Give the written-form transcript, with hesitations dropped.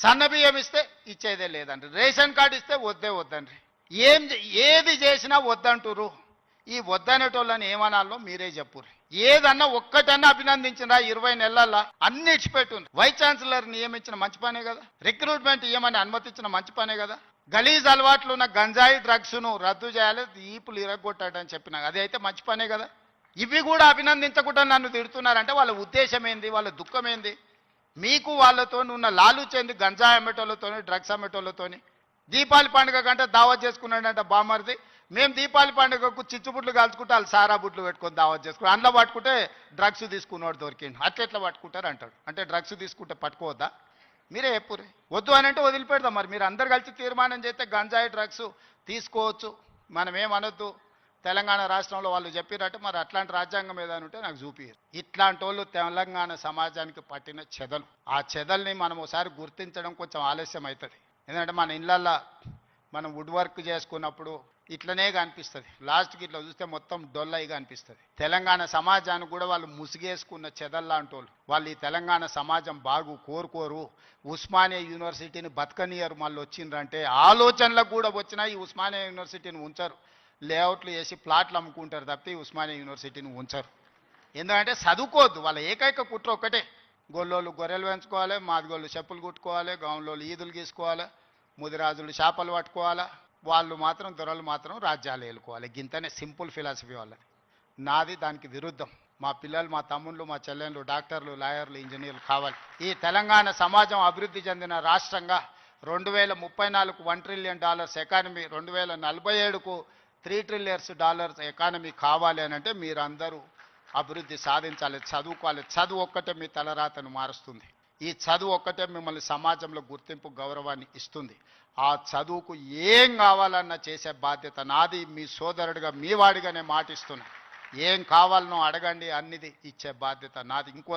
సన్న బియ్యం ఇస్తే ఇచ్చేదే లేదండి, రేషన్ కార్డు ఇస్తే వద్దండి. ఏది చేసినా వద్దంటురు. ఈ వద్దనేటోళ్ళని ఏమనాలో మీరే చెప్పురు. ఏదన్నా ఒక్కటన్నా అభినందించినా 20 నెలల్లో అన్ని ఇచ్చిపెట్టుంది. వైస్ ఛాన్సలర్ నియమించిన మంచి పనే కదా, రిక్రూట్మెంట్ ఇవ్వమని అనుమతించిన మంచి పనే కదా, గలీజ్ అలవాట్లు ఉన్న గంజాయి డ్రగ్స్ను రద్దు చేయాలి, ఈపులు ఇరగొట్టాడని చెప్పినా అది అయితే మంచి పనే కదా. ఇవి కూడా అభినందించకుండా నన్ను తిడుతున్నారంటే వాళ్ళ ఉద్దేశం ఏంది, వాళ్ళ దుఃఖం ఏంది? మీకు వాళ్ళతో ఉన్న లాలుచేంది, గంజాయి అమ్మేటోళ్ళతోని, డ్రగ్స్ అమ్మేటోళ్ళతోని. దీపావళి పండుగ కంటే దావత్ చేసుకున్నాడంట బామ్మర్ది. మేము దీపావళి పండుగకు చిచ్చుబుట్లు కాల్చుకుంటే వాళ్ళు సారా బుట్లు పెట్టుకొని దావత్ చేసుకున్నాం. అందులో పట్టుకుంటే డ్రగ్స్ తీసుకున్నవాడు దొరికిండు. అట్లెట్లా పట్టుకుంటారు అంటాడు. అంటే డ్రగ్స్ తీసుకుంటే పట్టుకోవద్దా? మీరే చెప్పురే. వద్దు అని అంటే వదిలిపెడదాం. మరి మీరు అందరు కలిసి తీర్మానం చేస్తే గంజాయి డ్రగ్స్ తీసుకోవచ్చు, మనం ఏమనొద్దు. తెలంగాణ రాష్ట్రంలో వాళ్ళు చెప్పినట్టు మరి అట్లాంటి రాజ్యాంగం ఏదైనా ఉంటే నాకు చూపియరు. ఇట్లాంటి వాళ్ళు తెలంగాణ సమాజానికి పట్టిన చెదలు. ఆ చెదల్ని మనం ఒకసారి గుర్తించడం కొంచెం ఆలస్యం అవుతుంది. ఎందుకంటే మన ఇళ్ళల్లో మనం వుడ్ వర్క్ చేసుకున్నప్పుడు ఇట్లనే కనిపిస్తుంది. లాస్ట్కి ఇట్లా చూస్తే మొత్తం డొల్లయిగా అనిపిస్తుంది. తెలంగాణ సమాజానికి కూడా వాళ్ళు ముసిగేసుకున్న చెదల్లాంటి వాళ్ళు ఈ తెలంగాణ సమాజం బాగు కోరుకోరు. ఉస్మానియా యూనివర్సిటీని బతకనియరు. మళ్ళీ వచ్చిండ్రంటే ఆలోచనలకు కూడా వచ్చినా ఈ ఉస్మానియా యూనివర్సిటీని ఉంచరు. లేఅవుట్లు వేసి ప్లాట్లు అమ్ముకుంటారు తప్పితే ఈ ఉస్మానియా యూనివర్సిటీని ఉంచరు. ఎందుకంటే చదువుకోవద్దు. వాళ్ళ ఏకైక కుట్ర ఒక్కటే, గొల్లోళ్ళు గొర్రెలు పెంచుకోవాలి, మాదిగోళ్ళు చెప్పులు కుట్టుకోవాలి, గౌన్లోళ్ళు ఈదులు గీసుకోవాలి, ముదిరాజులు చేపలు పట్టుకోవాలా, వాళ్ళు మాత్రం దొరలు మాత్రం రాజ్యాలు ఏలుకోవాలి. గింతనే సింపుల్ ఫిలాసఫీ వాళ్ళది. నాది దానికి విరుద్ధం. మా పిల్లలు, మా తమ్ముళ్ళు, మా చెల్లెళ్ళు డాక్టర్లు, లాయర్లు, ఇంజనీర్లు కావాలి. ఈ తెలంగాణ సమాజం అభివృద్ధి చెందిన రాష్ట్రంగా 2034కు $1 ట్రిలియన్ ఎకానమీ, 2047కు $3 ట్రిలియన్స్ ఎకానమీ కావాలి అని అంటే మీరందరూ అభివృద్ధి సాధించాలి, చదువుకోవాలి. చదువు ఒక్కటే మీ తలరాతను మారుస్తుంది. ఈ చదువు ఒక్కటే మిమ్మల్ని సమాజంలో గుర్తింపు, గౌరవాన్ని ఇస్తుంది. ఆ చదువుకు ఏం కావాలన్న చేసే బాధ్యత నాది. మీ సోదరుడిగా, మీ వాడిగానే మాటిస్తున్నా. ఏం కావాలనో అడగండి, అన్నిది ఇచ్చే బాధ్యత నాది. ఇంకో